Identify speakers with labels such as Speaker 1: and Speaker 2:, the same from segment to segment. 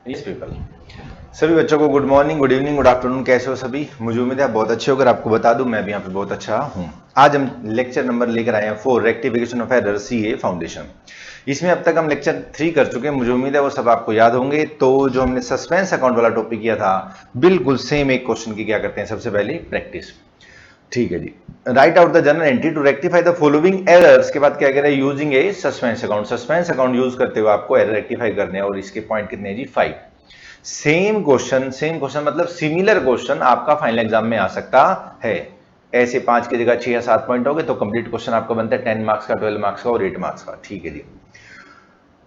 Speaker 1: Yes people, सभी बच्चों को good morning, good evening, good afternoon. कैसे हो सभी? मुझे उम्मीद है आप बहुत अच्छे होकर। आपको बता दूं मैं भी यहाँ पे बहुत अच्छा हूँ। आज हम लेक्चर नंबर लेकर आए हैं 4 rectification of error CA foundation. इसमें अब तक हम लेक्चर 3 कर चुके हैं, मुझे उम्मीद है वो सब आपको याद होंगे। तो जो हमने सस्पेंस अकाउंट वाला टॉपिक किया था, बिल्कुल सेम एक क्वेश्चन की क्या करते हैं सबसे पहले प्रैक्टिस। ठीक है जी। Write out the general entry to rectify the following errors के बाद क्या कह रहे हैं, using a suspense account. Suspense account use करते हुए आपको एरर रेक्टिफाई करने हैं और इसके पॉइंट कितने हैं जी? 5। सेम क्वेश्चन मतलब सिमिलर क्वेश्चन आपका फाइनल एग्जाम में आ सकता है। ऐसे 5 की जगह 6 या 7 पॉइंट हो गए तो कंप्लीट क्वेश्चन आपका बनता है 10 मार्क्स का, 12 मार्क्स का और 8 मार्क्स का। ठीक है जी।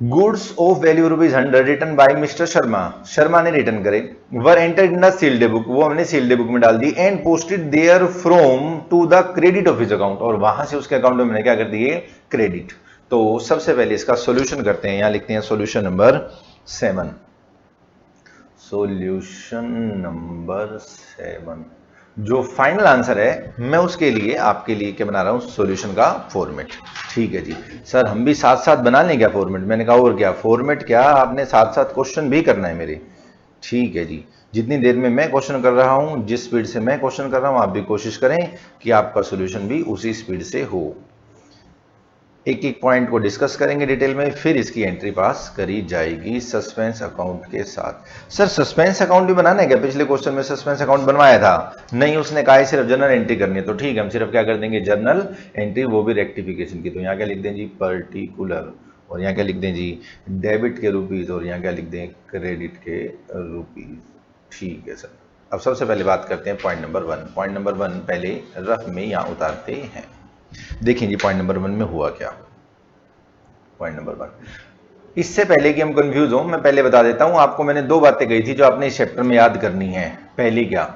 Speaker 1: Goods of value ₹100 return by mister Sharma, Sharma ने रिटर्न करे, were enter in the sealed book, वो हमने सील्ड बुक में डाल दी, and posted there from to the credit of his account, और वहां से उसके अकाउंट में मैंने क्या कर दिए? क्रेडिट। तो सबसे पहले इसका सॉल्यूशन करते हैं। यहां लिखते हैं सॉल्यूशन नंबर 7। सॉल्यूशन नंबर 7, जो फाइनल आंसर है मैं उसके लिए आपके लिए क्या बना रहा हूं? सॉल्यूशन का फॉर्मेट। ठीक है जी। सर हम भी साथ साथ बना लें क्या फॉर्मेट? मैंने कहा और क्या फॉर्मेट, क्या आपने साथ साथ क्वेश्चन भी करना है मेरे। ठीक है जी। जितनी देर में मैं क्वेश्चन कर रहा हूं, जिस स्पीड से मैं क्वेश्चन कर रहा हूं, आप भी कोशिश करें कि आपका सॉल्यूशन भी उसी स्पीड से हो। एक एक पॉइंट को डिस्कस करेंगे डिटेल में, फिर इसकी एंट्री पास करी जाएगी सस्पेंस अकाउंट के साथ। सर सस्पेंस अकाउंट भी बनाना है क्या? पिछले क्वेश्चन में सस्पेंस अकाउंट बनवाया था? नहीं, उसने कहा है सिर्फ जर्नल एंट्री करनी है। तो ठीक है, हम सिर्फ क्या कर देंगे? जर्नल एंट्री, वो भी रेक्टिफिकेशन की। तो यहाँ क्या लिख दें जी? पर्टिकुलर। और यहाँ क्या लिख दें जी? डेबिट के रुपीज। और यहाँ क्या लिख दें? क्रेडिट के रुपीज। ठीक है सर। अब सबसे पहले बात करते हैं पॉइंट नंबर 1। पॉइंट नंबर 1 पहले रफ में यहाँ उतारते हैं। देखिए जी पॉइंट नंबर 1 में हुआ क्या। पॉइंट नंबर 1, इससे पहले कि हम कंफ्यूज हो, मैं पहले बता देता हूं आपको। मैंने 2 बातें कही थी जो आपने इस चैप्टर में याद करनी है। पहली क्या?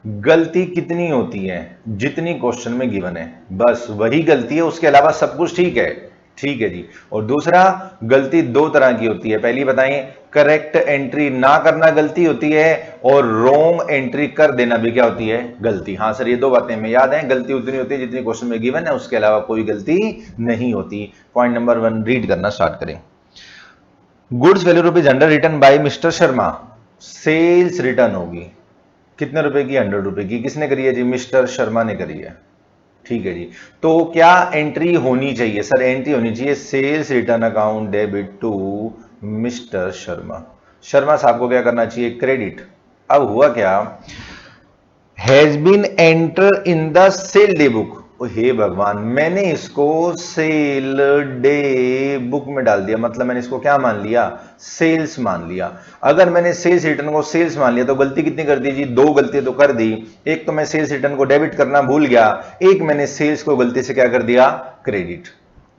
Speaker 1: गलती कितनी होती है? जितनी क्वेश्चन में गिवन है, बस वही गलती है, उसके अलावा सब कुछ ठीक है। ठीक है जी। और दूसरा, गलती 2 तरह की होती है। पहली बताएं, करेक्ट एंट्री ना करना गलती होती है, और रॉन्ग एंट्री कर देना भी क्या होती है? गलती। हाँ सर, ये 2 बातें हमें याद हैं। गलती उतनी होती है जितनी क्वेश्चन में गिवन है, उसके अलावा कोई गलती नहीं होती। पॉइंट नंबर 1 रीड करना स्टार्ट करें। Goods value ₹100 return by mister Sharma, sales return होगी कितने रुपए की? 100 रुपए की। किसने करी है जी? मिस्टर शर्मा ने करी है। ठीक है जी। तो क्या एंट्री होनी चाहिए? सर एंट्री होनी चाहिए sales return account debit to mister Sharma. Sharma साहब को क्या करना चाहिए? क्रेडिट। अब हुआ क्या? Has been enter in the sale day book. हे भगवान, मैंने इसको सेल डे बुक में डाल दिया, मतलब मैंने इसको क्या मान लिया? सेल्स मान लिया। अगर मैंने सेल्स रिटर्न को सेल्स मान लिया तो गलती कितनी कर दी जी? 2 गलती तो कर दी। एक तो मैं सेल्स रिटर्न को डेबिट करना भूल गया, एक मैंने सेल्स को गलती से क्या कर दिया? क्रेडिट।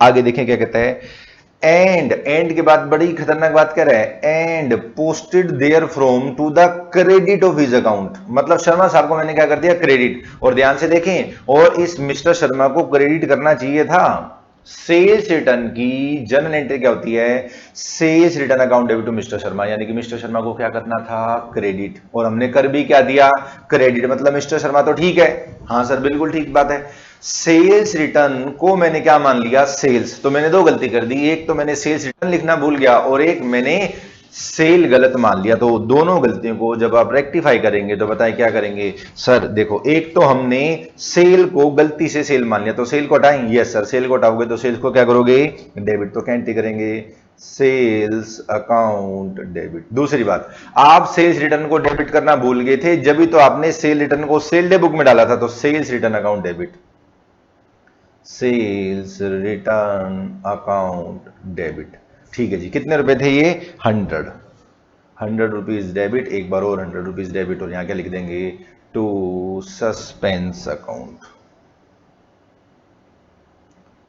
Speaker 1: आगे देखें क्या कहता है। एंड के बाद बड़ी खतरनाक बात कह रहा है, and posted there from to the credit of his account, मतलब शर्मा साहब को मैंने क्या कर दिया? क्रेडिट। और ध्यान से देखें, और इस मिस्टर शर्मा को क्रेडिट करना चाहिए था। सेल्स रिटर्न की जर्नल एंट्री क्या होती है? Sales return account debit to mister Sharma, यानी कि मिस्टर शर्मा को क्या करना था? क्रेडिट। और हमने कर भी क्या दिया? क्रेडिट। मतलब मिस्टर शर्मा तो ठीक है। हाँ सर बिल्कुल ठीक बात है। सेल्स रिटर्न को मैंने क्या मान लिया? सेल्स। तो मैंने 2 गलती कर दी, एक तो मैंने सेल्स रिटर्न लिखना भूल गया और एक मैंने सेल गलत मान लिया। तो दोनों गलतियों को जब आप रेक्टिफाई करेंगे तो बताएं क्या करेंगे? सर देखो, एक तो हमने सेल को गलती से सेल मान लिया, तो सेल को हटाएं। यस सर, सेल को हटाओगे तो सेल्स को क्या करोगे? डेबिट। तो क्या एंट्री करेंगे? Sales account debit. दूसरी बात, आप सेल्स रिटर्न को डेबिट करना भूल गए थे, जब भी तो आपने सेल रिटर्न को सेल डे बुक में डाला था। तो sales return account debit, sales return account debit. ठीक है जी। कितने रुपए थे ये? 100 रुपीज डेबिट। एक बार और 100 रुपीज डेबिट, और यहां क्या लिख देंगे? To suspense account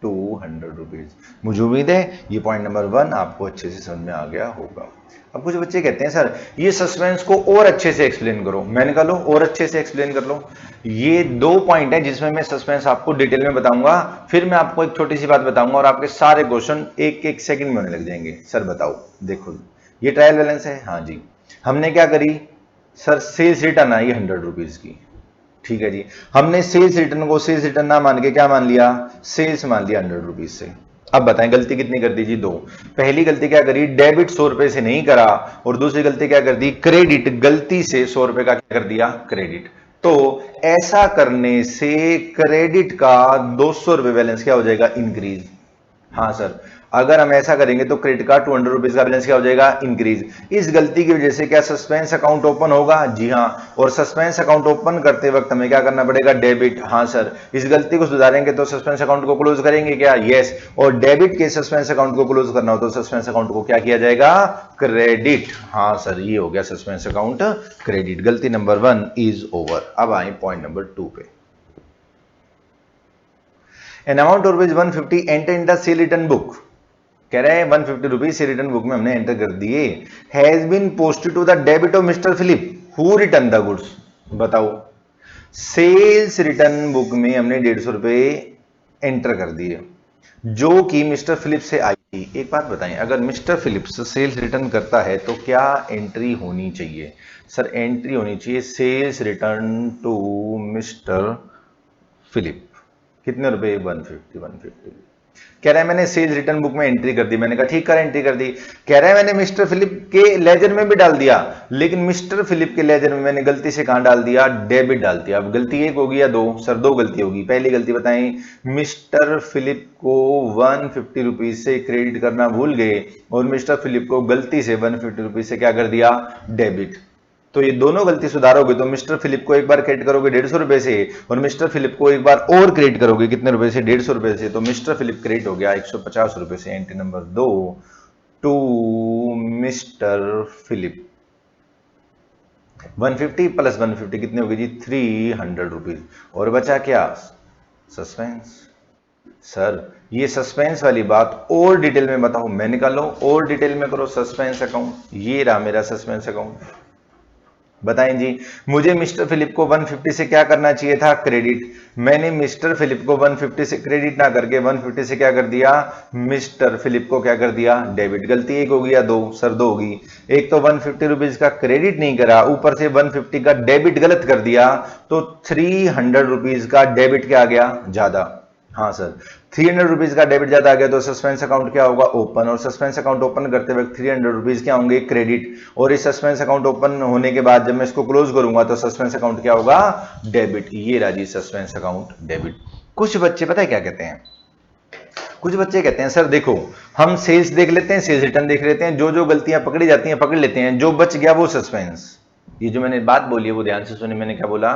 Speaker 1: 200 rupees. मुझे उम्मीद है ये पॉइंट नंबर 1 आपको अच्छे से समझ में आ गया होगा। अब कुछ बच्चे कहते हैं सर ये सस्पेंस को और अच्छे से एक्सप्लेन करो। मैंने कहा लो और अच्छे से एक्सप्लेन कर लो। ये 2 पॉइंट है जिसमें मैं सस्पेंस आपको डिटेल में बताऊंगा, फिर मैं आपको एक छोटी सी बात बताऊंगा और आपके सारे क्वेश्चन एक एक सेकंड में होने लग जाएंगे। सर बताओ, देखो ये ट्रायल बैलेंस है। हाँ जी। हमने क्या करी? सर सेल्स रिटर्न आई 100 रुपीज की। ठीक है जी। हमने सेल्स रिटर्न को सेल्स रिटर्न ना मान के क्या मान लिया? सेल्स मान लिया 100 रुपीज से। अब बताएं गलती कितनी कर दी जी? दो। पहली गलती क्या करी? डेबिट 100 रुपए से नहीं करा, और दूसरी गलती क्या कर दी? क्रेडिट, गलती से 100 रुपए का क्या कर दिया? क्रेडिट। तो ऐसा करने से क्रेडिट का 200 रुपए बैलेंस क्या हो जाएगा? इंक्रीज। हाँ सर, अगर हम ऐसा करेंगे तो क्रेडिट कार्ड 200 रुपीज का बैलेंस क्या हो जाएगा? इंक्रीज। इस गलती की वजह से क्या सस्पेंस अकाउंट ओपन होगा? जी हाँ। और सस्पेंस अकाउंट ओपन करते वक्त हमें क्या करना पड़ेगा? डेबिट। हाँ सर, इस गलती को सुधारेंगे तो सस्पेंस अकाउंट को क्लोज करेंगे क्या? यस। और डेबिट के सस्पेंस अकाउंट को क्लोज करना हो तो सस्पेंस अकाउंट को क्या किया जाएगा? क्रेडिट। हाँ सर, ये हो गया सस्पेंस अकाउंट क्रेडिट। गलती नंबर 1 इज ओवर। अब आए पॉइंट नंबर 2 पे। An amount of rupees 150 enter in the cell return book. कह रहे हैं 150 रुपीज से रिटर्न बुक में हमने एंटर कर दिए। Has been posted to the debit of mister Philip who return the goods. बताओ, सेल्स रिटर्न बुक में हमने 150 रुपए एंटर कर दिए जो कि मिस्टर फिलिप से आई थी। एक बात बताएं, अगर मिस्टर फिलिप्स सेल्स रिटर्न करता है तो क्या एंट्री होनी चाहिए? सर एंट्री होनी चाहिए sales return to mister Philip. कितने रुपए? 150। 150 कह रहा है मैंने सेल्स रिटर्न बुक में एंट्री कर दी। मैंने कहा ठीक कर, एंट्री कर दी। कह रहा है मैंने मिस्टर फिलिप के लेजर में भी डाल दिया, लेकिन मिस्टर फिलिप के लेजर में मैंने गलती से कहां डाल दिया? डेबिट डाल दिया। अब गलती एक होगी या दो? सर दो गलती होगी। पहली गलती बताएं, मिस्टर फिलिप को 150 रुपीज से क्रेडिट करना भूल गए और मिस्टर फिलिप को गलती से 150 रुपीज से क्या कर दिया? डेबिट। तो ये दोनों गलती सुधारोगे तो मिस्टर फिलिप को एक बार क्रेडिट करोगे 150 रुपए से, और मिस्टर फिलिप को एक बार और क्रेडिट करोगे कितने रुपए से? 150 रुपए से। तो मिस्टर फिलिप क्रेडिट हो गया 150 रुपए से। Entry number 2 to mister Philip. 150 plus 150 कितने हो गए जी? 300 रुपीज। और बचा क्या? सस्पेंस। सर ये सस्पेंस वाली बात और डिटेल में बताओ, मैं निकालो और डिटेल में करो। सस्पेंस अकाउंट, ये रहा मेरा सस्पेंस अकाउंट। बताएं जी, मुझे मिस्टर फिलिप को 150 से क्या करना चाहिए था? क्रेडिट। मैंने मिस्टर फिलिप को 150 से क्रेडिट ना करके 150 से क्या कर दिया? मिस्टर फिलिप को क्या कर दिया? डेबिट। गलती एक होगी या दो? सर दो होगी। एक तो 150 रुपीज का क्रेडिट नहीं करा, ऊपर से 150 का डेबिट गलत कर दिया, तो 300 रुपीज का डेबिट क्या आ गया? ज्यादा। हाँ सर, 300 रुपीज का डेबिट ज्यादा आ गया तो सस्पेंस अकाउंट क्या होगा? ओपन। और सस्पेंस अकाउंट ओपन करते वक्त 300 रुपीज क्या होंगे? क्रेडिट। और इस सस्पेंस अकाउंट ओपन होने के बाद जब मैं इसको क्लोज करूंगा तो सस्पेंस अकाउंट क्या होगा? डेबिट। ये राजी सस्पेंस अकाउंट डेबिट। कुछ बच्चे पता है क्या कहते हैं? कुछ बच्चे कहते हैं सर देखो, हम सेल्स देख लेते हैं, सेल्स रिटर्न देख लेते हैं, जो जो गलतियां पकड़ी जाती हैं पकड़ लेते हैं, जो बच गया वो सस्पेंस। ये जो मैंने बात बोली है वो ध्यान से सुने। मैंने क्या बोला?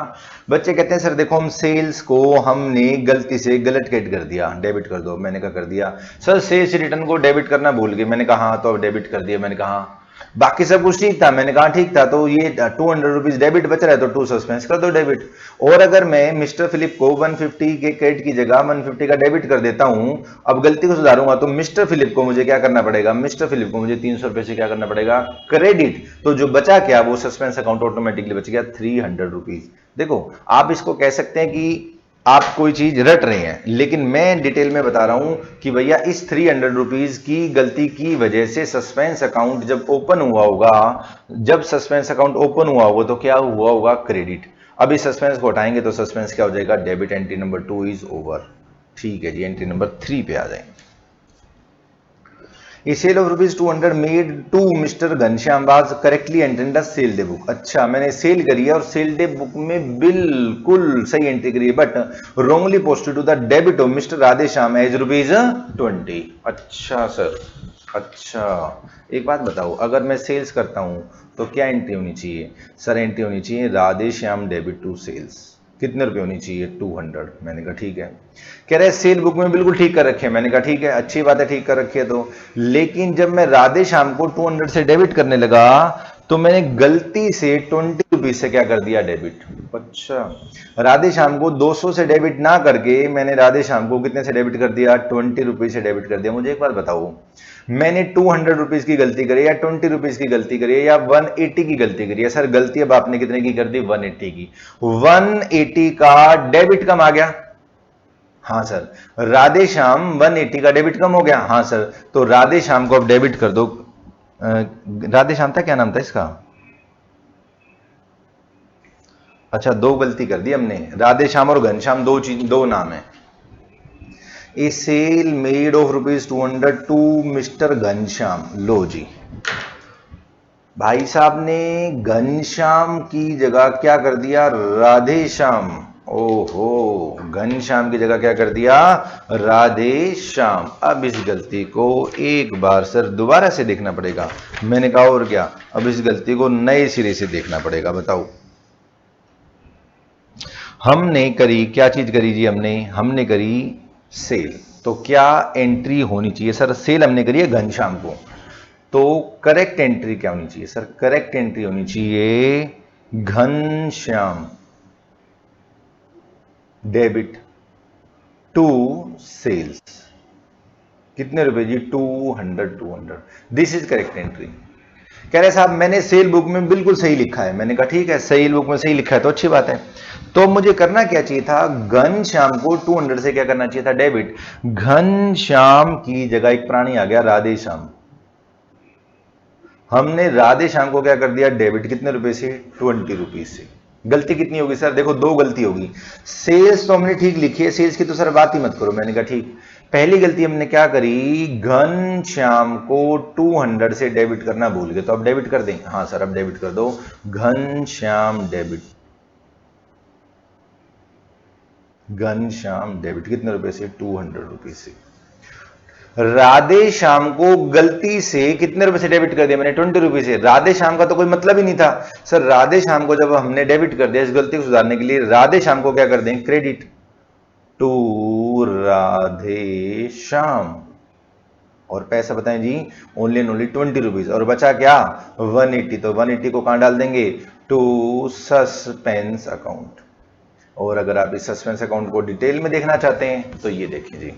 Speaker 1: बच्चे कहते हैं सर देखो, हम सेल्स को हमने गलती से गलत क्रेडिट कर दिया, डेबिट कर दो। मैंने कहा कर दिया। सर सेल्स रिटर्न को डेबिट करना भूल गए। मैंने कहा हाँ, तो अब डेबिट कर दिया। मैंने कहा बाकी सब कुछ ठीक था। मैंने कहा ठीक था, तो ये 200 रुपीज डेबिट बच रहा है तो 2 सस्पेंस कर दो डेबिट। और अगर मैं मिस्टर फिलिप को 150 के क्रेडिट की जगह 150 का डेबिट कर देता हूं, अब गलती को सुधारूंगा तो मिस्टर फिलिप को मुझे क्या करना पड़ेगा? मिस्टर फिलिप को मुझे 300 रुपए से क्या करना पड़ेगा? क्रेडिट। तो जो बचा क्या? वो सस्पेंस अकाउंट ऑटोमेटिकली बच गया 300 रुपीज। देखो, आप इसको कह सकते हैं कि आप कोई चीज रट रहे हैं, लेकिन मैं डिटेल में बता रहा हूं कि भैया इस 300 रुपीज की गलती की वजह से सस्पेंस अकाउंट जब ओपन हुआ होगा, जब सस्पेंस अकाउंट ओपन हुआ होगा तो क्या हुआ होगा? क्रेडिट। अब इस सस्पेंस को हटाएंगे तो सस्पेंस क्या हो जाएगा? Debit. Entry number 2 is over. ठीक है जी, एंट्री नंबर 3 पे आ जाएंगे। A sale of rupees 200 made to Mr. Ghanshyam was correctly entered in the sale day book। अच्छा, मैंने सेल करी है और सेल डे बुक में बिल्कुल सही एंट्री करी है, but wrongly posted to the debit of Mr. Radheshyam as rupees 20। अच्छा सर, अच्छा एक बात बताओ, अगर मैं सेल्स करता हूं तो क्या एंट्री होनी चाहिए? सर एंट्री होनी चाहिए राधेश्याम डेबिट टू सेल्स। कितने रुपए होनी चाहिए? 200। मैंने कहा ठीक है। कह रहे सेल बुक में बिल्कुल ठीक कर रखे हैं। मैंने कहा ठीक है, अच्छी बात है, ठीक कर रखी है तो। लेकिन जब मैं राधे श्याम को 200 से डेबिट करने लगा तो मैंने गलती से 20 रुपीज से क्या कर दिया? डेबिट। अच्छा, राधे श्याम को 200 से डेबिट ना करके मैंने राधे श्याम को कितने से डेबिट कर दिया? 20 रुपीज से डेबिट कर दिया। मुझे एक बात बताओ, मैंने 200 रुपीज की गलती करी या 20 रुपीज की गलती करी है या 180 की गलती करी है? सर गलती अब आपने कितने की कर दी? 180 की। 180 का डेबिट कम आ गया। हाँ सर, राधे श्याम 180 का डेबिट कम हो गया। हाँ सर, तो राधे श्याम को अब डेबिट कर दो। राधे श्याम था, क्या नाम था इसका? अच्छा, दो गलती कर दी हमने, राधे श्याम और घनश्याम दो चीज, दो नाम है। A sale made of ₹200 to mister Ghanshyam. लो जी, भाई साहब ने घनश्याम की जगह क्या कर दिया, राधे श्याम। ओहो, घनश्याम की जगह क्या कर दिया, राधे श्याम। अब इस गलती को एक बार सर दोबारा से देखना पड़ेगा। मैंने कहा और क्या, अब इस गलती को नए सिरे से देखना पड़ेगा। बताओ, हमने करी क्या चीज करी जी, हमने करी सेल, तो क्या एंट्री होनी चाहिए सर, सेल हमने करी है घनश्याम को, तो करेक्ट एंट्री क्या होनी चाहिए सर, करेक्ट एंट्री होनी चाहिए घनश्याम डेबिट टू सेल्स। कितने रुपए जी, 200। This is correct entry. कह रहे साहब मैंने सेल बुक में बिल्कुल सही लिखा है। मैंने कहा ठीक है, सेल बुक में सही लिखा है तो अच्छी बात है। तो मुझे करना क्या चाहिए था, घनश्याम को 200 से क्या करना चाहिए था, डेबिट। घनश्याम की जगह एक प्राणी आ गया राधे श्याम। हमने राधे श्याम को क्या कर दिया, डेबिट। कितने रुपए से, 20 रुपीज से। गलती कितनी होगी सर, देखो दो गलती होगी। सेल्स तो हमने ठीक लिखी है, सेल्स की तो सर बात ही मत करो। मैंने कहा ठीक, पहली गलती हमने क्या करी, घनश्याम को 200 से डेबिट करना भूल गए। तो अब डेबिट कर दें, हाँ सर अब डेबिट कर दो, घनश्याम डेबिट, घनश्याम डेबिट। कितने रुपए से, 200 रुपीज से। राधे श्याम को गलती से कितने रुपए से डेबिट कर दिया मैंने, 20 रुपीज से। राधे श्याम का तो कोई मतलब ही नहीं था सर। राधे श्याम को जब हमने डेबिट कर दिया, इस गलती को सुधारने के लिए राधे श्याम को क्या कर दें, क्रेडिट टू राधे श्याम। और पैसा बताएं जी, ओनली एंड ओनली 20 रुपीज। और बचा क्या, 180। तो 180 को कहां डाल देंगे, टू सस्पेंस अकाउंट। और अगर आप इस सस्पेंस अकाउंट को डिटेल में देखना चाहते हैं तो ये देखिए जी,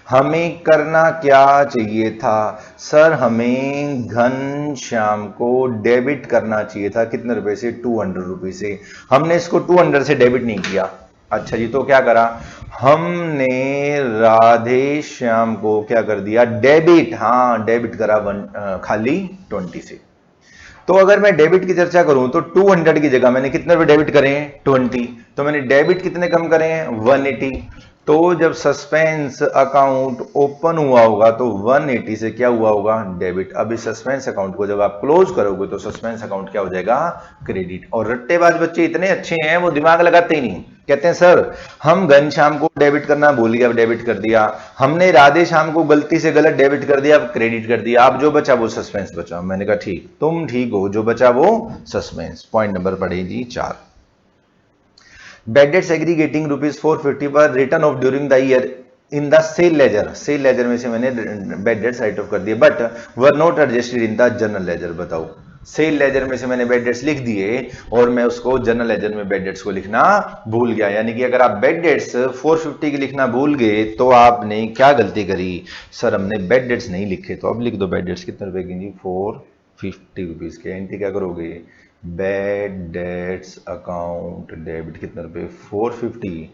Speaker 1: हमें करना क्या चाहिए था सर, हमें घनश्याम को डेबिट करना चाहिए था। कितने रुपए से, 200 रुपए से। हमने इसको 200 से डेबिट नहीं किया। अच्छा जी, तो क्या करा, हमने राधे श्याम को क्या कर दिया, डेबिट। हाँ डेबिट करा खाली 20 से। तो अगर मैं डेबिट की चर्चा करूं तो 200 की जगह मैंने कितने रुपए डेबिट करें, 20। तो मैंने डेबिट कितने कम करें, 180। तो जब सस्पेंस अकाउंट ओपन हुआ होगा तो 180 से क्या हुआ होगा, डेबिट। अब इस सस्पेंस अकाउंट को जब आप क्लोज करोगे तो सस्पेंस अकाउंट क्या हो जाएगा, क्रेडिट। और रट्टेबाज बच्चे इतने अच्छे हैं, वो दिमाग लगाते ही नहीं। कहते हैं सर हम घनश्याम को डेबिट करना भूल गए, अब डेबिट कर दिया। हमने राधे श्याम को गलती से गलत डेबिट कर दिया, अब क्रेडिट कर दिया। अब जो बचा वो सस्पेंस बचा। मैंने कहा ठीक, तुम ठीक हो, जो बचा वो सस्पेंस। पॉइंट नंबर पढ़े जी 4। Bad debts aggregating ₹450 पर return of during the year in the sale ledger. Sale ledger में से मैंने बैड डेट्स राइट ऑफ कर दिए, but were not adjusted in the general ledger. बताओ, सेल लेजर में से मैंने बैड डेट्स लिख दिए और मैं उसको जनरल लेजर में बैड डेट्स को लिखना भूल गया। यानी कि अगर आप बैड डेट्स 450 की लिखना भूल गए तो आपने क्या गलती करी सर, हमने बैड डेट्स नहीं लिखे। तो अब लिख दो बैड डेट्स कितने रुपए की जी, 450 रुपीज के। एंट्री क्या करोगे, बैड डेट्स अकाउंट डेबिट कितने रुपए, 450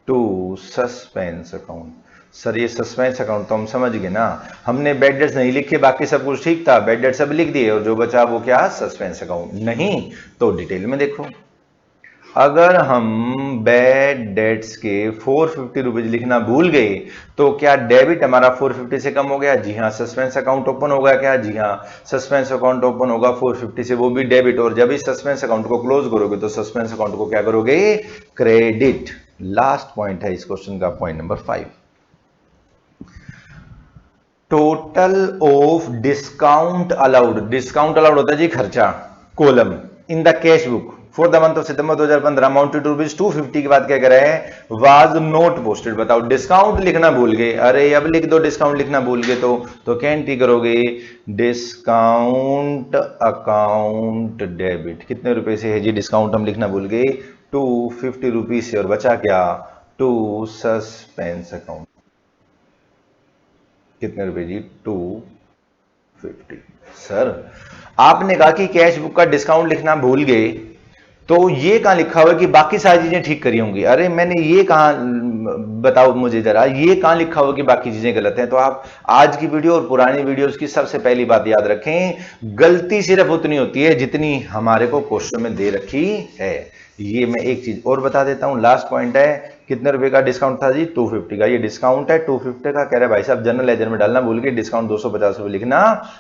Speaker 1: टू सस्पेंस अकाउंट। सर ये सस्पेंस अकाउंट तो हम समझ गए ना, हमने बैड डेट्स नहीं लिखे, बाकी सब कुछ ठीक था, बैड डेट्स सब लिख दिए और जो बचा वो क्या, सस्पेंस अकाउंट। नहीं तो डिटेल में देखो, अगर हम बैड डेट्स के 450 रुपीज लिखना भूल गए तो क्या डेबिट हमारा 450 से कम हो गया, जी हाँ। सस्पेंस अकाउंट ओपन होगा क्या, जी हाँ। सस्पेंस अकाउंट ओपन होगा 450 से, वो भी डेबिट। और जब इस सस्पेंस अकाउंट को क्लोज करोगे तो सस्पेंस अकाउंट को क्या करोगे, क्रेडिट। लास्ट पॉइंट है इस क्वेश्चन का, point number 5। Total of discount allowed. Discount allowed होता है जी खर्चा, column in the cash book for the month of September 2015 amounted to ₹250 की बात क्या कर रहे हैं, वाज नॉट पोस्टेड। बताओ, डिस्काउंट लिखना भूल गए, अरे अब लिख दो डिस्काउंट लिखना भूल गए तो क्या एंट्री करोगे, डिस्काउंट अकाउंट डेबिट। कितने रुपए से है जी डिस्काउंट, हम लिखना भूल गए 250 रुपीज से। और बचा क्या, टू सस्पेंस अकाउंट। कितने रुपए जी, 250। सर आपने कहा कि कैश बुक का डिस्काउंट लिखना भूल गए, तो ये कहां लिखा हुआ है कि बाकी सारी चीजें ठीक करी होंगी। अरे मैंने ये कहां, बताओ मुझे जरा, ये कहां लिखा हुआ कि बाकी चीजें गलत हैं। तो आप आज की वीडियो और पुरानी वीडियोस की सबसे पहली बात याद रखें, गलती सिर्फ उतनी होती है जितनी हमारे को क्वेश्चन में दे रखी है। ये मैं एक चीज और बता देता हूं, लास्ट पॉइंट है कितने रुपए का डिस्काउंट था जी? 250 का। ये डिस्काउंट है 250 का। कह रहे भाई साहब जनरल लेजर में डालना भूल गए, डिस्काउंट 250 रुपए लिखना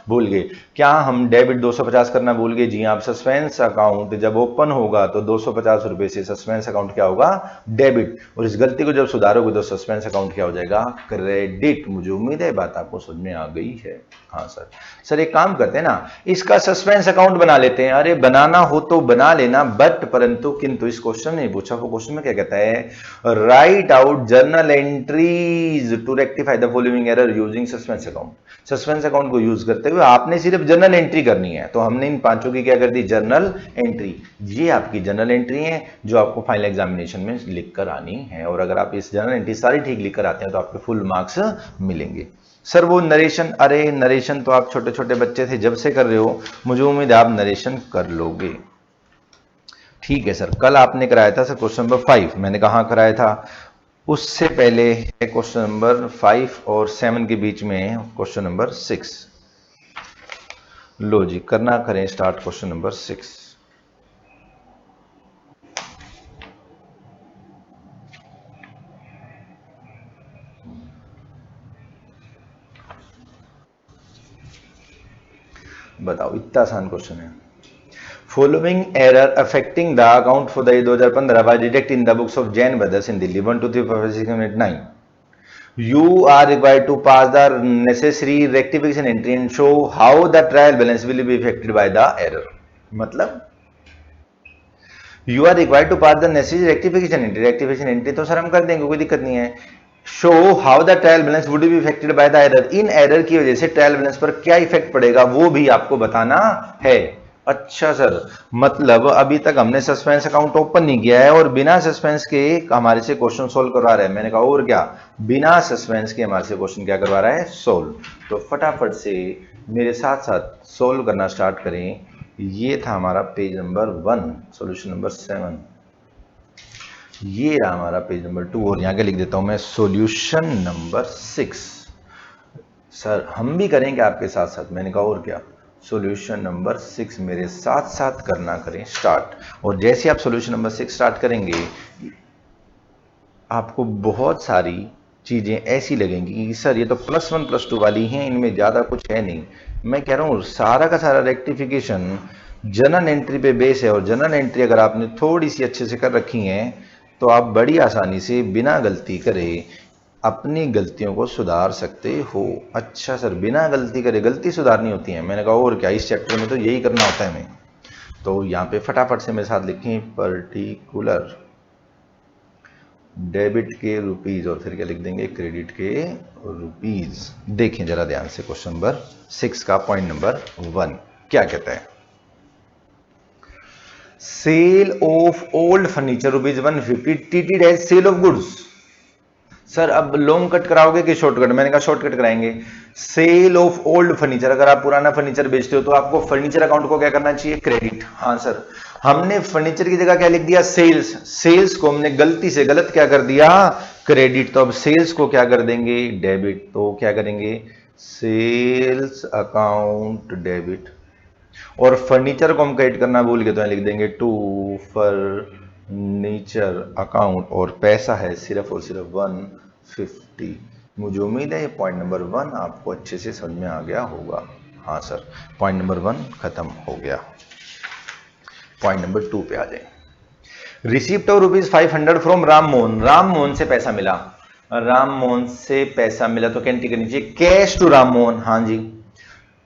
Speaker 1: भूल गए। क्या हम डेबिट 250 करना भूल गए? जी आप सस्पेंस अकाउंट जब ओपन होगा तो 250 रुपए से सस्पेंस अकाउंट क्या होगा? डेबिट। और इस गलती को जब सुधारोगे तो सस्पेंस अकाउंट क्या हो जाएगा? क्रेडिट। मुझे उम्मीद है बात आपको समझ में आ गई है। हाँ सर। सर एक काम करते हैं ना, इसका सस्पेंस अकाउंट बना लेते हैं। अरे बनाना हो तो बना लेना, बट परंतु किंतु इस क्वेश्चन नहीं पूछा। वो क्वेश्चन में क्या कहता है? Write out journal entries to rectify the following error using suspense account. Suspense account को यूज करते हुए आपने सिर्फ जर्नल एंट्री करनी है। तो हमने इन पांचों की क्या कर दी? Journal entry. ये आपकी जर्नल एंट्री है जो आपको फाइनल एग्जामिनेशन में लिख कर आनी है। और अगर आप इस जर्नल एंट्री सारी ठीक लिख कर आते हैं तो आपके फुल मार्क्स मिलेंगे। सर वो नरेशन, अरे नरेशन तो आप छोटे छोटे बच्चे थे जब से कर रहे हो, मुझे उम्मीद है आप नरेशन कर लोगे। ठीक है सर। कल आपने कराया था सर क्वेश्चन नंबर 5, मैंने कहाँ कराया था? उससे पहले है क्वेश्चन नंबर 5 और 7 के बीच में है क्वेश्चन नंबर 6। लो जी करना करें स्टार्ट क्वेश्चन नंबर 6। बताओ इतना आसान क्वेश्चन है। Following error affecting the account for the year 2015 was detected in the books of Jain Brothers in Delhi 1 2 3 4 5 6 7 8 9. You are required to pass the necessary rectification entry and show how the trial balance will be affected by the error. मतलब you are required to pass the necessary rectification entry. Rectification entry तो sir हम कर देंगे, कोई दिक्कत नहीं है। Show how the trial balance would be effected by the error. इन एरर की वजह से ट्रायल बैलेंस पर क्या इफेक्ट पड़ेगा वो भी आपको बताना है। अच्छा सर, मतलब अभी तक हमने सस्पेंस अकाउंट ओपन नहीं किया है और बिना सस्पेंस के हमारे से क्वेश्चन सोल्व करवा रहा है। मैंने कहा और क्या, बिना सस्पेंस के हमारे से क्वेश्चन क्या करवा रहा है? सोल्व। तो फटाफट से मेरे साथ साथ सोल्व करना स्टार्ट करें। ये था हमारा पेज नंबर 1, सॉल्यूशन नंबर 7। ये रहा हमारा पेज नंबर 2 और यहाँ के लिख देता हूं मैं सॉल्यूशन नंबर 6। सर हम भी करेंगे आपके साथ साथ, मैंने कहा और क्या, सॉल्यूशन नंबर 6 मेरे साथ साथ करना करें स्टार्ट। और जैसे आप सॉल्यूशन नंबर 6 स्टार्ट करेंगे आपको बहुत सारी चीजें ऐसी लगेंगी कि सर ये तो +1 +2 वाली हैं, इनमें ज्यादा कुछ है नहीं। मैं कह रहा हूं सारा का सारा रेक्टिफिकेशन जनरल एंट्री पे बेस है और जनरल एंट्री अगर आपने थोड़ी सी अच्छे से कर रखी है तो आप बड़ी आसानी से बिना गलती करे अपनी गलतियों को सुधार सकते हो। अच्छा सर बिना गलती करे गलती सुधारनी होती है? मैंने कहा और क्या, इस चैप्टर में तो यही करना होता है हमें। तो यहाँ पे फटाफट से मेरे साथ लिखें पर्टिकुलर डेबिट के रुपीज और फिर क्या लिख देंगे? क्रेडिट के रुपीज। देखें जरा ध्यान से क्वेश्चन नंबर 6 का पॉइंट नंबर 1 क्या कहता है? Sale of old furniture ₹150 treated as sale of goods. Sir अब लॉन्ग कट कराओगे कि शॉर्टकट? मैंने कहा शॉर्टकट कराएंगे। सेल ऑफ ओल्ड फर्नीचर, अगर आप पुराना फर्नीचर बेचते हो तो आपको फर्नीचर अकाउंट को क्या करना चाहिए? क्रेडिट। हाँ सर, हमने फर्नीचर की जगह क्या लिख दिया? सेल्स। सेल्स को हमने गलती से गलत क्या कर दिया? क्रेडिट। तो अब सेल्स को क्या कर देंगे? डेबिट। तो क्या करेंगे? Sales account debit. और फर्नीचर को हम क्रेडिट करना भूल गए तो लिख देंगे टू फर्नीचर अकाउंट और पैसा है सिर्फ और सिर्फ 150। मुझे उम्मीद है ये पॉइंट नंबर 1 आपको अच्छे से समझ में आ गया होगा। हाँ सर, पॉइंट नंबर 1 खत्म हो गया। पॉइंट नंबर 2 पे आ जाए। Receipt of ₹500 from Ram Mohan. Ram Mohan से पैसा मिला, राम मोहन से पैसा मिला तो क्या एंट्री करनी चाहिए? Cash to Ram Mohan. हाँ जी।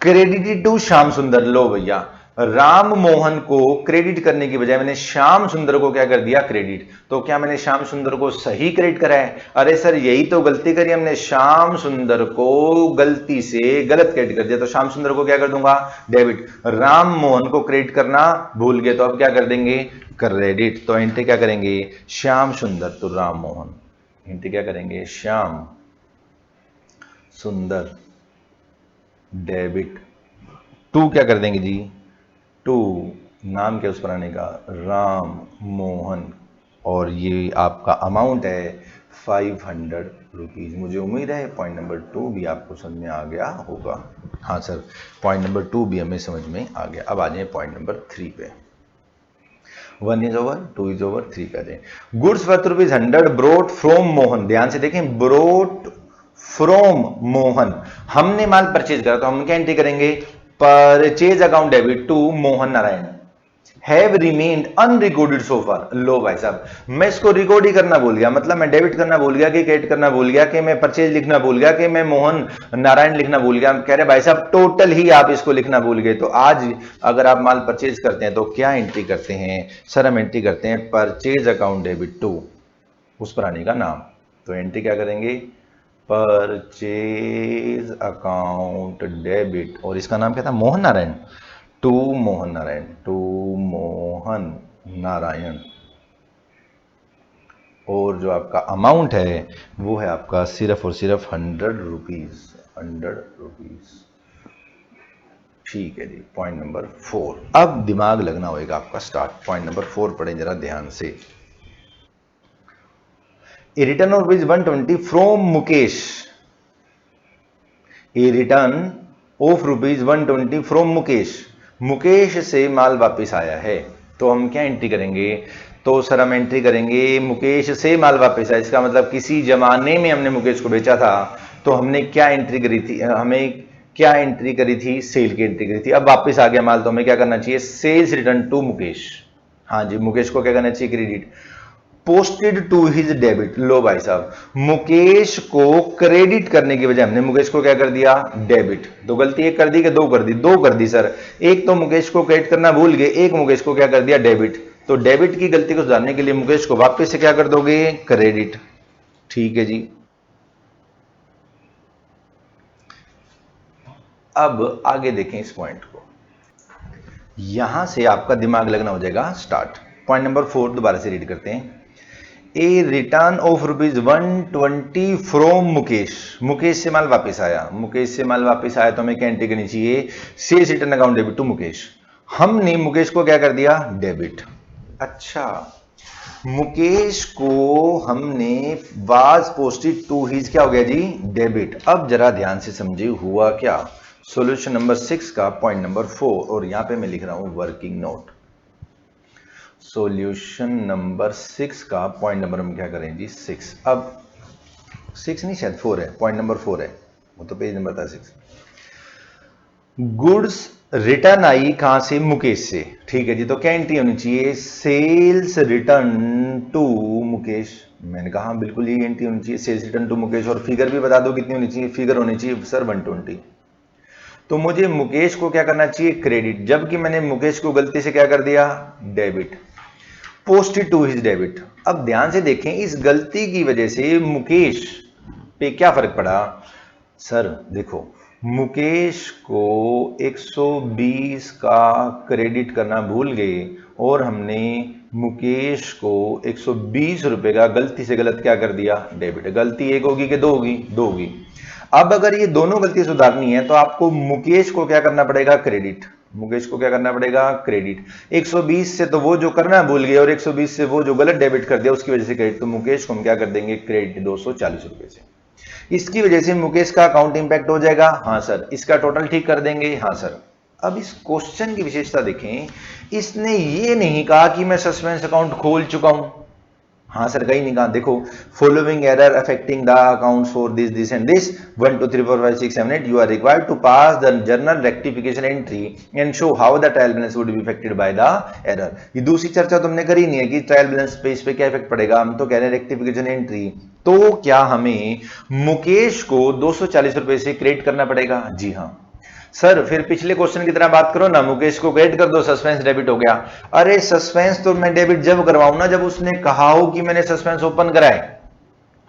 Speaker 1: क्रेडिट टू श्याम सुंदर। लो भैया, राम मोहन को क्रेडिट करने की बजाय मैंने श्याम सुंदर को क्या कर दिया? क्रेडिट। तो क्या मैंने श्याम सुंदर को सही क्रेडिट करा है? अरे सर यही तो गलती करी हमने, श्याम सुंदर को गलती से गलत क्रेडिट कर दिया। तो श्याम सुंदर को क्या कर दूंगा? डेबिट। राम मोहन को क्रेडिट करना भूल गए तो अब क्या कर देंगे? क्रेडिट। तो एंट्री क्या करेंगे? श्याम सुंदर तो राम मोहन। एंट्री क्या करेंगे? श्याम सुंदर डेबिट। टू क्या कर देंगे जी? टू नाम क्या उस पुराने का? राम मोहन। और ये आपका अमाउंट है 500 रुपीज। मुझे उम्मीद है पॉइंट नंबर 2 भी आपको समझ में आ गया होगा। हाँ सर, पॉइंट नंबर 2 भी हमें समझ में आ गया। अब आ जाए पॉइंट नंबर 3 पे। 1 इज ओवर, 2 इज ओवर, 3 कर दें। Goods worth ₹100 brought from Mohan, ध्यान से देखें, ब्रोट फ्रॉम मोहन, हमने माल परचेज करा तो हम क्या एंट्री करेंगे, purchase account debit to Mohan Narayan, have remained unrecorded so far. लो भाई साहब, मैं इसको रिकॉर्ड ही करना भूल गया, मतलब मैं डेबिट करना भूल गया कि क्रेडिट करना भूल गया कि मैं परचेज लिखना भूल गया कि मैं मोहन नारायण लिखना भूल गया। कह रहे भाई साहब टोटल ही आप इसको लिखना भूल गए। तो आज अगर आप माल परचेज करते हैं तो क्या एंट्री करते हैं सर, हम एंट्री करते हैं परचेज अकाउंट डेबिट टू उस प्राणी का नाम। तो एंट्री क्या करेंगे, परचेज अकाउंट डेबिट, और इसका नाम क्या था, मोहन नारायण, टू मोहन नारायण, टू मोहन नारायण। और जो आपका अमाउंट है वो है आपका सिर्फ और सिर्फ 100 रुपीज, 100 रुपीज। ठीक है जी, पॉइंट नंबर 4। अब दिमाग लगना होगा आपका स्टार्ट। पॉइंट नंबर 4 पढ़े जरा ध्यान से। A return of ₹120 from Mukesh, a return of ₹120 from Mukesh, Mukesh से माल वापस आया है। तो हम क्या एंट्री करेंगे, तो सर हम एंट्री करेंगे मुकेश से माल वापस आया, इसका मतलब किसी जमाने में हमने मुकेश को बेचा था। तो हमने क्या एंट्री करी थी, हमें क्या एंट्री करी थी, सेल की एंट्री करी थी। अब वापस आ गया माल तो हमें क्या करना चाहिए, सेल्स रिटर्न टू मुकेश। हाँ जी, मुकेश को क्या करना चाहिए, credit, posted to his debit. लो भाई साहब, मुकेश को क्रेडिट करने की बजाय हमने मुकेश को क्या कर दिया, डेबिट। तो गलती एक कर दी कि दो कर दी, दो कर दी सर। एक तो मुकेश को क्रेडिट करना भूल गए, एक मुकेश को क्या कर दिया, डेबिट। तो डेबिट की गलती को सुधारने के लिए मुकेश को वापस से क्या कर दोगे, क्रेडिट। ठीक है जी। अब आगे देखें इस पॉइंट को, यहां से आपका दिमाग लगना हो जाएगा स्टार्ट। पॉइंट नंबर 4 दोबारा से रीड करते हैं। A return of ₹120 from Mukesh, Mukesh से माल वापस आया, मुकेश से माल वापस आया तो हमें क्या एंट्री करनी चाहिए, sales return account debit to Mukesh. हमने मुकेश को क्या कर दिया, डेबिट। अच्छा, मुकेश को हमने वाज पोस्टेड टू हिज क्या हो गया जी, डेबिट। अब जरा ध्यान से समझिए हुआ क्या। सॉल्यूशन नंबर 6 का पॉइंट नंबर 4, और यहां पे मैं लिख रहा हूं वर्किंग नोट। सॉल्यूशन नंबर 6 का पॉइंट नंबर हम क्या करें जी, 6। अब 6 नहीं, शायद 4 है, पॉइंट नंबर 4 है, वो तो पेज नंबर था 6। गुड्स रिटर्न आई कहां से, मुकेश से। ठीक है जी, तो क्या एंट्री होनी चाहिए, सेल्स रिटर्न टू मुकेश। मैंने कहा बिल्कुल ये एंट्री होनी चाहिए, सेल्स रिटर्न टू मुकेश। और फिगर भी बता दो कितनी होनी चाहिए, फिगर होनी चाहिए सर 120। तो मुझे मुकेश को क्या करना चाहिए, क्रेडिट, जबकि मैंने मुकेश को गलती से क्या कर दिया, debit, posted to his debit. अब ध्यान से देखें, इस गलती की वजह से मुकेश पे क्या फर्क पड़ा सर, देखो मुकेश को 120 का क्रेडिट करना भूल गए और हमने मुकेश को 120 रुपए का गलती से गलत क्या कर दिया, डेबिट। गलती एक होगी कि दो होगी, दो होगी। अब अगर ये दोनों गलती सुधारनी है तो आपको मुकेश को क्या करना पड़ेगा, क्रेडिट। मुकेश को क्या करना पड़ेगा, क्रेडिट। 120 से तो वो जो करना भूल गया और 120 से वो जो गलत डेबिट कर दिया उसकी वजह से क्रेडिट। तो मुकेश को हम क्या कर देंगे, क्रेडिट 240 रुपए से। इसकी वजह से मुकेश का अकाउंट इंपैक्ट हो जाएगा, हाँ सर। इसका टोटल ठीक कर देंगे, हाँ सर। अब इस क्वेश्चन की विशेषता देखें, इसने ये नहीं कहा कि मैं सस्पेंस अकाउंट खोल चुका हूं, हाँ सर, कहीं नहीं कहा। देखो, following error affecting the accounts for this and this 1 2 3 4 5 6 7 8 you are required to pass the journal rectification entry and show how the trial balance would be affected by the error. ये दूसरी चर्चा तुमने करी नहीं है कि ट्रायल बैलेंस पे इस पे क्या इफेक्ट पड़ेगा, हम तो कह रहे हैं रेक्टिफिकेशन एंट्री। तो क्या हमें मुकेश को 240 रुपए से क्रेडिट करना पड़ेगा, जी हाँ सर। फिर पिछले क्वेश्चन की तरह बात करो ना, मुकेश को क्रेडिट कर दो, सस्पेंस डेबिट हो गया। अरे सस्पेंस तो मैं डेबिट जब करवाऊं ना जब उसने कहा हो कि मैंने सस्पेंस ओपन कराए,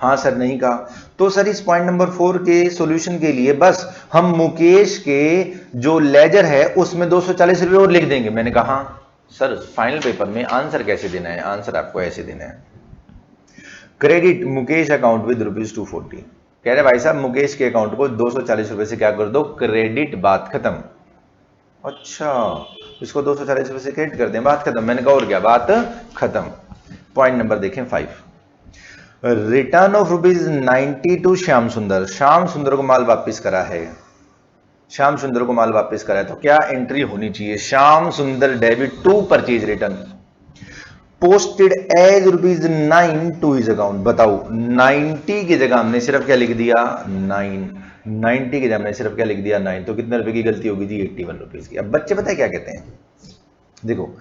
Speaker 1: हाँ सर, नहीं कहा। तो सर इस पॉइंट नंबर 4 के सॉल्यूशन के लिए बस हम मुकेश के जो लेजर है उसमें 240 रुपए और लिख देंगे। मैंने कहा सर फाइनल पेपर में आंसर कैसे देना है, आंसर आपको ऐसे देना है, क्रेडिट मुकेश अकाउंट विद ₹240। कह रहे भाई साहब मुकेश के अकाउंट को 240 रुपए से क्या कर दो, क्रेडिट, बात खत्म। अच्छा, इसको 240 रुपए से क्रेडिट कर दें, बात खत्म। मैंने कहा और क्या, बात खत्म। पॉइंट नंबर देखें 5, रिटर्न ऑफ ₹90 टू श्याम सुंदर। श्याम सुंदर को माल वापस करा है, श्याम सुंदर को माल वापस करा है, तो क्या एंट्री होनी चाहिए, Shyam Sundar debit to purchase return. Posted as ₹9 to his account. बताओ 90 की जगह हमने सिर्फ क्या लिख दिया 9, 90 की जगह हमने सिर्फ क्या लिख दिया 9, तो कितने रुपए की गलती होगी जी 81 रुपीज की। अब बच्चे पता है क्या कहते हैं, देखो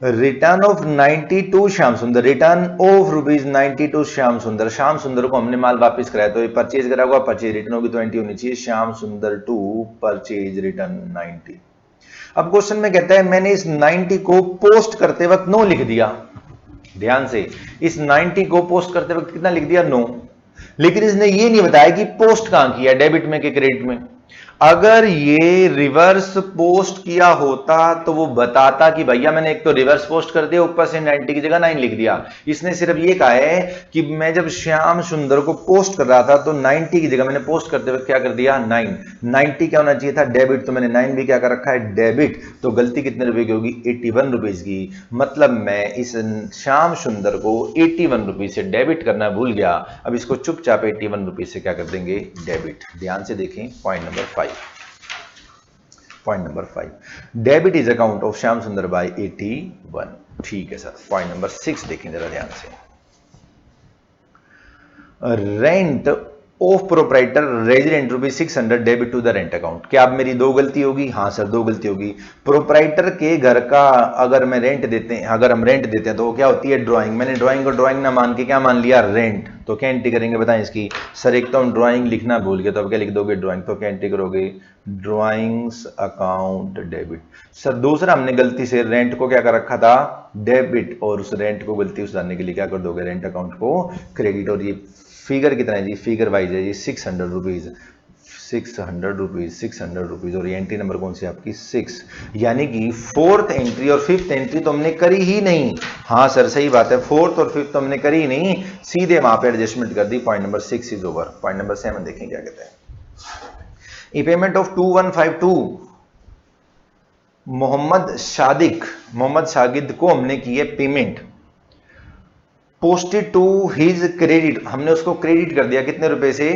Speaker 1: रिटर्न ऑफ 90 टू श्याम सुंदर, रिटर्न ऑफ ₹90 टू श्याम सुंदर, श्याम सुंदर को हमने माल वापस कराया तो ये परचेज करा हुआ, परचेज रिटर्न होगी 20 होनी चाहिए, श्याम सुंदर टू परचेज रिटर्न 90। अब क्वेश्चन में कहता है मैंने इस 90 को पोस्ट करते वक्त नो लिख दिया, ध्यान से इस 90 को पोस्ट करते वक्त कितना लिख दिया नो, लेकिन इसने ये नहीं बताया कि पोस्ट कहां किया, डेबिट में कि क्रेडिट में। अगर ये रिवर्स पोस्ट किया होता तो वो बताता कि भैया मैंने एक तो रिवर्स पोस्ट कर दिया, ऊपर से 90 की जगह 9 लिख दिया। इसने सिर्फ ये कहा है कि मैं जब श्याम सुंदर को पोस्ट कर रहा था तो 90 की जगह मैंने पोस्ट करते वक्त क्या कर दिया 9, 90 क्या होना चाहिए था डेबिट, तो मैंने 9 भी क्या कर रखा है डेबिट, तो गलती कितने रुपए की होगी 81 रुपीज की। मतलब मैं इस श्याम सुंदर को 81 रुपीज से डेबिट करना भूल गया, अब इसको चुपचाप 81 रुपीज से क्या कर देंगे डेबिट। ध्यान से देखें point number 5, point number 5, debit is account of Shyam सुंदर बाय 81। ठीक है सर। पॉइंट नंबर 6 देखें जरा ध्यान से, rent of proprietor resident ₹600 debit to the rent account. क्या अब मेरी दो गलती होगी, हाँ सर दो गलती होगी। प्रोप्राइटर के घर का अगर मैं रेंट देते हैं, अगर हम रेंट देते हैं तो वो क्या होती है ड्राइंग, मैंने ड्राइंग को ड्राइंग ना मान के क्या मान लिया रेंट, तो क्या एंट्री करेंगे बताएं इसकी। सर एक तो हम ड्राइंग लिखना भूल गए तो अब क्या लिख दोगे ड्राइंग, तो क्या एंट्री करोगे ड्राइंग्स अकाउंट डेबिट। सर दूसरा हमने गलती से रेंट को क्या कर रखा था डेबिट, और उस रेंट को गलती सुधारने के लिए क्या कर दोगे रेंट अकाउंट को क्रेडिट। और ये फिगर कितना है जी, फिगर वाइज है जी 600 रुपीज, 600 रुपीज, 600 रुपीज, और ये एंट्री नंबर कौन सी आपकी 6, यानी कि फोर्थ एंट्री और फिफ्थ एंट्री तो हमने करी ही नहीं। हाँ सर सही बात है, फोर्थ और फिफ्थ तो हमने करी ही नहीं, सीधे वहां पे एडजस्टमेंट कर दी। Point number 6 is over. Point number 7 देखें क्या कहते हैं, E payment of 2152 Mohammed Shagid को हमने की है payment, posted to his credit, हमने उसको क्रेडिट कर दिया कितने रुपए से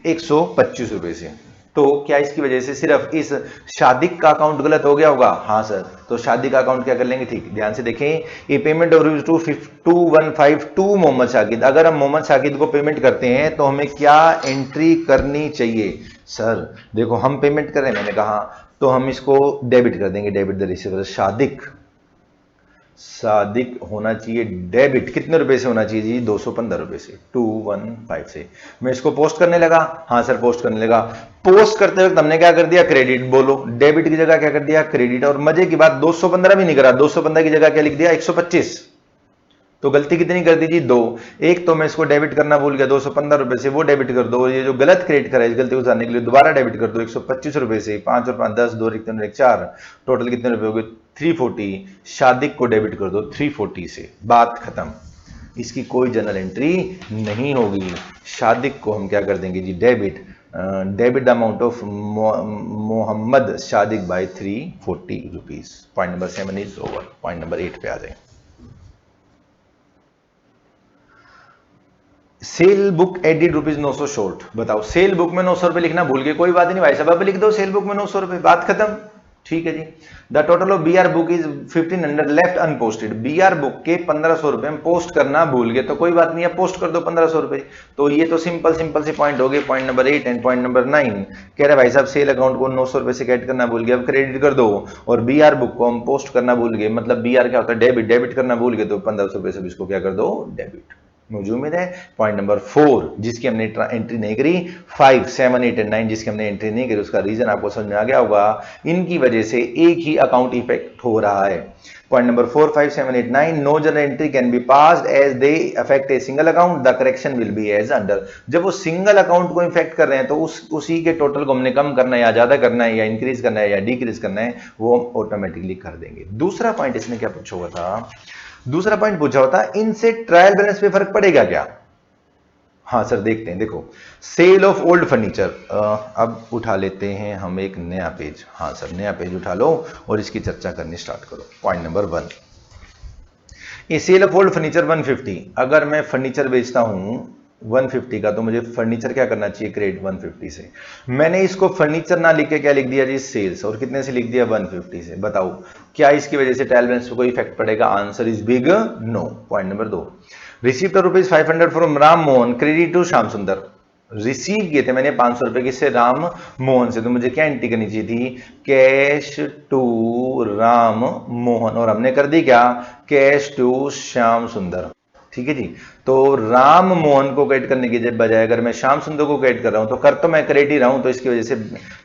Speaker 1: 125 रुपए से। तो क्या इसकी वजह से सिर्फ इस शादिक का अकाउंट गलत हो गया होगा, हाँ सर, तो शादी का अकाउंट क्या कर लेंगे ठीक। ध्यान से देखें ये पेमेंट और 2152 मोहम्मद शागिद, अगर हम मोहम्मद शागिद को पेमेंट करते हैं तो हमें क्या एंट्री करनी चाहिए। सर देखो हम पेमेंट करें मैंने कहा तो हम इसको डेबिट कर देंगे, डेबिट द रिसीवर सादिक होना चाहिए डेबिट, कितने रुपए से होना चाहिए जी 215 रुपए से, 215 से। मैं इसको पोस्ट करने लगा, हाँ सर पोस्ट करने लगा, पोस्ट करते वक्त हमने क्या कर दिया क्रेडिट, बोलो डेबिट की जगह क्या कर दिया क्रेडिट। और मजे की बात 215 भी नहीं करा, 215 की जगह क्या लिख दिया 125, तो गलती कितनी कर दी जी दो। एक तो मैं इसको डेबिट करना भूल गया 215 रुपए से, वो डेबिट कर दो, और ये जो गलत क्रेडिट करा है इस गलती को सुधारने के लिए दोबारा डेबिट कर दो 125 रुपए से, 5 और 5 10, 2 4, टोटल कितने रुपए हो गए 340। शादिक को डेबिट कर दो 340 से, बात खत्म, इसकी कोई जनरल एंट्री नहीं होगी। शादिक को हम क्या कर देंगे जी debit, debit the amount of Mohammed Sadiq by 340 rupees. Point number 7 is over. Point number 8 पे आ जाए, सेल बुक एडिड ₹900 शॉर्ट। बताओ सेल बुक में 900 रुपए लिखना भूल गए, कोई बात नहीं भाई साहब अब लिख दो सेल बुक में 900 रुपए, बात खत्म। ठीक है जी। The total of BR book is 1500 left unposted, BR book के 1500 रुपए हम पोस्ट करना भूल गए, तो कोई बात नहीं है पोस्ट कर दो 1500 रुपए। तो ये तो सिंपल से पॉइंट हो गए। Point number 8 and point number 9 कह रहे भाई साहब सेल अकाउंट को 900 रुपए से कैट करना भूल गए, अब क्रेडिट कर दो, और बीआर बुक को हम पोस्ट करना भूल गए, मतलब बीआर क्या होता है डेबिट, डेबिट करना भूल गए तो 1500 रुपए से इसको क्या कर दो डेबिट। मुझे उम्मीद है पॉइंट नंबर 4 जिसकी हमने एंट्री नहीं करी, 5 7 8 एंड 9 जिसकी हमने एंट्री नहीं करी, उसका रीजन आपको समझ में आ गया होगा, इनकी वजह से एक ही अकाउंट इफेक्ट हो रहा है। Point number 4 5 7 8 9 no journal entry can be passed as they affect a single account, the correction will be as under. जब वो सिंगल अकाउंट को इफेक्ट कर रहे हैं तो उसी के टोटल को हमने कम करना है या ज्यादा करना है या इंक्रीज करना है या डिक्रीज करना है, वो हम ऑटोमेटिकली कर देंगे। दूसरा पॉइंट इसने क्या पूछा हुआ था, दूसरा पॉइंट पूछा होता इनसे ट्रायल बैलेंस पे फर्क पड़ेगा क्या। हाँ सर देखते हैं, देखो सेल ऑफ ओल्ड फर्नीचर, अब उठा लेते हैं हम एक नया पेज, हाँ सर नया पेज उठा लो और इसकी चर्चा करनी स्टार्ट करो। पॉइंट नंबर 1, ये सेल ऑफ ओल्ड फर्नीचर 150, अगर मैं फर्नीचर बेचता हूं 150 का, तो मुझे फर्नीचर क्या करना चाहिए, क्रेडिट 150 से। मैंने इसको फर्नीचर ना लिख के क्या लिख दिया जी, सेल्स, और कितने से लिख दिया, 150 से। बताओ क्या इसकी वजह से ट्रायल बैलेंस पे कोई इफेक्ट पड़ेगा, answer is big no. Point number 2, receive the rupees 500 from Ram Mohan credit to Shyam Sundar. Receive किए थे मैंने 500 रुपए किससे, राम मोहन से, तो मुझे क्या एंट्री करनी चाहिए थी, कैश टू राम मोहन, और हमने कर दी क्या, कैश टू श्याम सुंदर। ठीक है जी। तो राम मोहन को क्रेडिट करने की बजाय अगर मैं श्याम सुंदर को क्रेडिट कर रहा हूं, तो कर तो मैं क्रेडिट ही रहा हूं, तो इसकी वजह से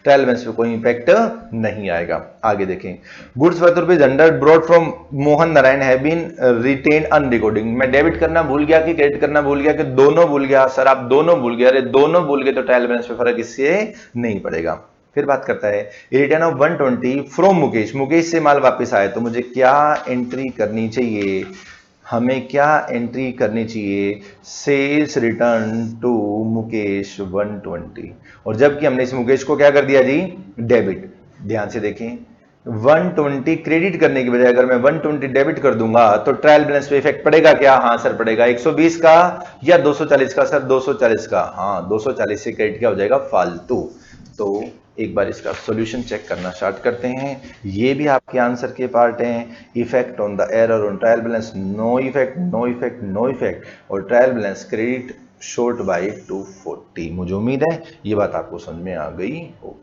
Speaker 1: ट्रायल बैलेंस पे कोई इंपैक्ट नहीं आएगा। आगे देखें, goods worth rupees 100 brought from Mohan Narayan have been written unrecording. मैं डेबिट करना भूल गया कि क्रेडिट करना भूल गया, कि दोनों भूल गया, सर आप दोनों भूल गए, अरे दोनों भूल गए तो ट्रायल बैलेंस पे फर्क इससे नहीं पड़ेगा। फिर बात करता है return of 120 from Mukesh, Mukesh से माल वापस आए, तो मुझे क्या एंट्री करनी चाहिए, हमें क्या एंट्री करनी चाहिए, सेल्स रिटर्न टू मुकेश 120, और जबकि हमने इस मुकेश को क्या कर दिया जी, डेबिट। ध्यान से देखें, 120 क्रेडिट करने की बजाय अगर मैं 120 डेबिट कर दूंगा तो ट्रायल बैलेंस पे इफेक्ट पड़ेगा क्या, हाँ सर पड़ेगा। 120 का या 240 का, सर 240 का, हाँ 240 से क्रेडिट क्या हो जाएगा, फालतू। तो एक बार इसका सॉल्यूशन चेक करना स्टार्ट करते हैं। ये भी आपके आंसर के पार्ट हैं। Effect on the error on trial balance, no effect, no effect, no effect, और trial balance credit short by 240। मुझे उम्मीद है ये बात आपको समझ में आ गई होगी।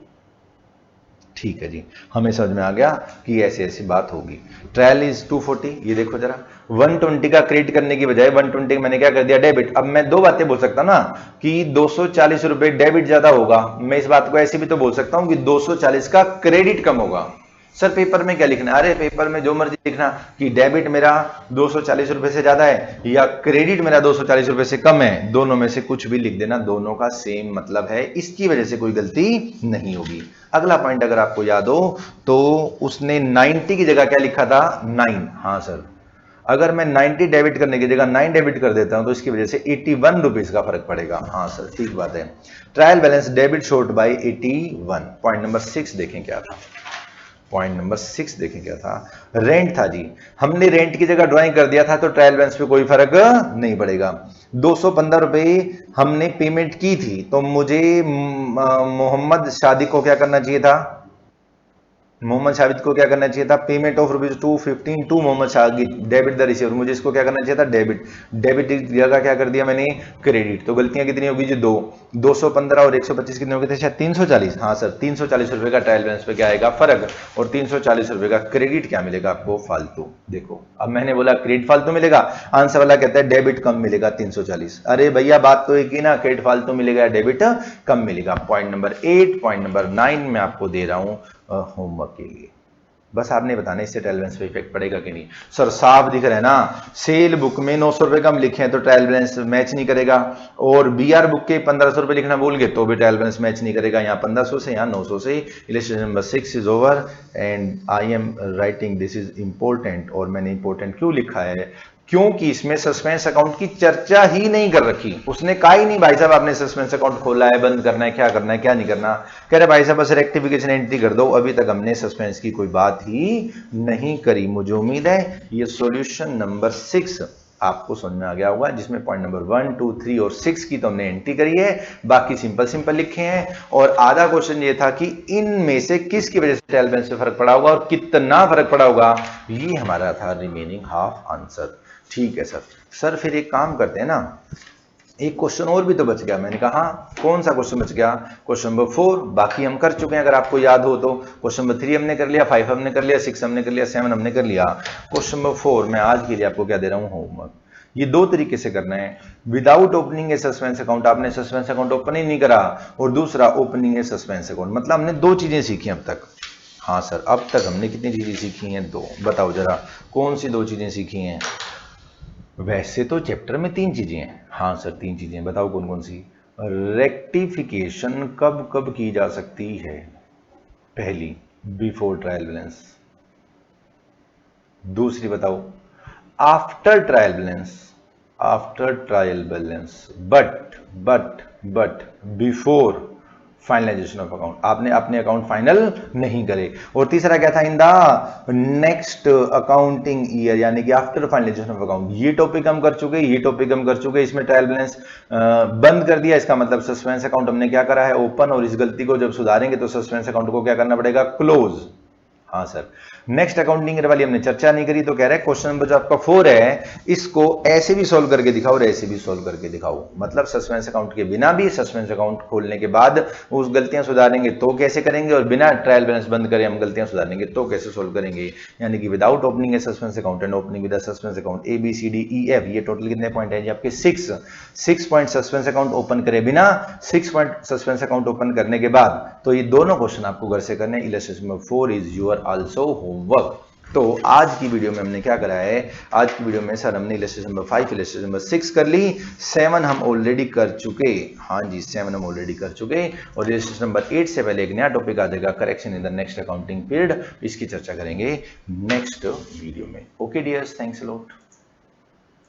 Speaker 1: ठीक है जी, हमें समझ में आ गया कि ऐसी ऐसी बात होगी। ट्रायल इज 240, ये देखो जरा, 120 का क्रेडिट करने की बजाय 120 मैंने क्या कर दिया, डेबिट। अब मैं दो बातें बोल सकता ना, कि 240 रुपए डेबिट ज्यादा होगा, मैं इस बात को ऐसे भी तो बोल सकता हूं कि 240 का क्रेडिट कम होगा। सर पेपर में क्या लिखना, अरे पेपर में जो मर्जी लिखना, कि डेबिट मेरा 240 रुपए से ज्यादा है या क्रेडिट मेरा 240 रुपए से कम है, दोनों में से कुछ भी लिख देना, दोनों का सेम मतलब है, इसकी वजह से कोई गलती नहीं होगी। अगला पॉइंट अगर आपको याद हो तो उसने 90 की जगह क्या लिखा था, 9। हाँ सर, अगर मैं 90 डेबिट करने की जगह 9 डेबिट कर देता हूं तो इसकी वजह से 81 रुपीज का फर्क पड़ेगा। हाँ सर ठीक बात है। Trial balance debit short by 81। Point number 6 देखें क्या था, पॉइंट नंबर 6 देखें क्या था, रेंट था जी। हमने रेंट की जगह ड्राइंग कर दिया था तो ट्रायल बैलेंस पे कोई फर्क नहीं पड़ेगा। 215 रुपए हमने पेमेंट की थी, तो मुझे मोहम्मद शादी को क्या करना चाहिए था, मोहम्मद शाहिद को क्या करना चाहिए था, payment of rupees 215 to Mohammad Shahid, debit the receiver, मुझे इसको क्या करना चाहिए था, डेबिट। डेबिट की जगह क्या कर दिया मैंने, क्रेडिट। तो गलतियां कितनी होगी जी, 215 और 125 कितने हो गए थे, शायद 340। हाँ सर 340 रुपए का ट्रायल बैलेंस पे क्या आएगा फर्क, और 340 रुपए का क्रेडिट क्या मिलेगा आपको, फालतू। देखो अब मैंने बोला क्रेडिट फालतू मिलेगा, आंसर वाला कहता है डेबिट कम मिलेगा 340। अरे भैया बात तो एक ही ना, क्रेडिट फालतू मिलेगा, डेबिट कम मिलेगा। पॉइंट नंबर 8, पॉइंट नंबर 9 मैं आपको दे रहा हूं होमवर्क के लिए, बस आपने बताना इससे ट्रायल बैलेंस पे इफेक्ट पड़ेगा कि नहीं। सर साफ दिख रहा है ना, सेल बुक में 900 रुपए कम लिखे हैं तो ट्रायल बैलेंस मैच नहीं करेगा, और बीआर बुक के 1500 रुपए लिखना भूल गए तो भी ट्रायल बैलेंस मैच नहीं करेगा। यहाँ 1500 से, यहाँ 900 से। Illustration number 6 is over and I am writing this is important. और मैंने इंपॉर्टेंट क्यों लिखा है, क्योंकि इसमें सस्पेंस अकाउंट की चर्चा ही नहीं कर रखी। उसने कहा ही नहीं भाई साहब आपने सस्पेंस अकाउंट खोला है, बंद करना है, क्या करना है क्या नहीं करना। कह रहे भाई साहब बस रेक्टिफिकेशन एंट्री कर दो, अभी तक हमने सस्पेंस की कोई बात ही नहीं करी। मुझे उम्मीद है ये सॉल्यूशन नंबर 6 आपको समझ में आ गया होगा, जिसमें पॉइंट नंबर 1, 2, 3 और 6 की तो हमने एंट्री करी है, बाकी सिंपल सिंपल लिखे हैं। और आधा क्वेश्चन ये था कि इनमें से किसकी वजह से ट्रायल बैलेंस पे फर्क पड़ा होगा और कितना फर्क पड़ा होगा, ये हमारा था रिमेनिंग हाफ आंसर। ठीक है सर। सर फिर एक काम करते हैं ना, एक क्वेश्चन और भी तो बच गया। मैंने कहा कौन सा क्वेश्चन बच गया, क्वेश्चन नंबर 4 बाकी हम कर चुके हैं अगर आपको याद हो तो। क्वेश्चन नंबर 3 हमने कर लिया, 5 हमने कर लिया, 6 हमने कर लिया, 7 हमने कर लिया। क्वेश्चन नंबर 4 मैं आज के लिए आपको क्या दे रहा हूं, होमवर्क। ये दो तरीके से करना है, without opening a suspense account, आपने सस्पेंस अकाउंट ओपन ही नहीं करा, और दूसरा ओपनिंग ए सस्पेंस अकाउंट। मतलब हमने दो चीजें सीखी अब तक। हाँ सर अब तक हमने कितनी चीजें सीखी हैं, दो। बताओ जरा कौन सी दो चीजें सीखी हैं। वैसे तो चैप्टर में 3 चीजें हैं। हाँ सर 3 चीजें, बताओ कौन कौन सी। रेक्टिफिकेशन कब कब की जा सकती है, पहली बिफोर ट्रायल बैलेंस। दूसरी बताओ after trial balance, after trial balance, but before finalisation of account, आपने अपने अकाउंट फाइनल नहीं करे। और तीसरा क्या था, in the next accounting year, यानी कि आफ्टर फाइनलाइजेशन ऑफ अकाउंट। ये टॉपिक हम कर चुके, ये टॉपिक हम कर चुके, इसमें ट्रायल बैलेंस बंद कर दिया, इसका मतलब सस्पेंस अकाउंट हमने क्या करा है, ओपन, और इस गलती को जब सुधारेंगे तो सस्पेंस अकाउंट को क्या करना पड़ेगा, क्लोज। हाँ सर। नेक्स्ट अकाउंटिंग वाली हमने चर्चा नहीं करी, तो कह रहे हैं क्वेश्चन नंबर जो आपका 4 है, इसको ऐसे भी सॉल्व करके दिखाओ और ऐसे भी सॉल्व करके दिखाओ। मतलब सस्पेंस अकाउंट के बिना भी, सस्पेंस अकाउंट खोलने के बाद उस गलतियां सुधारेंगे तो कैसे करेंगे, और बिना ट्रायल बैलेंस बंद करे हम गलतियां सुधारेंगे तो कैसे सॉल्व करेंगे। यानी कि without opening a suspense account and opening with suspense account, A B C D E F, ये टोटल कितने पॉइंट है जी आपके 6 पॉइंट सस्पेंस अकाउंट ओपन करे बिना, 6 पॉइंट सस्पेंस अकाउंट ओपन करने के बाद। तो ये दोनों क्वेश्चन आपको घर से करने। Illustration number 4 is your also homework. तो आज की वीडियो में हमने क्या करा है, आज की वीडियो में सर हमने इलस्ट्रेशन नंबर 5, इलस्ट्रेशन नंबर 6 कर ली, 7 हम ऑलरेडी कर चुके। हाँ जी, 7 हम ऑलरेडी कर चुके। और इलस्ट्रेशन नंबर 8 से पहले एक नया टॉपिक आ जाएगा, correction in the next accounting period. इसकी चर्चा करेंगे नेक्स्ट वीडियो में। Okay dears, thanks a lot.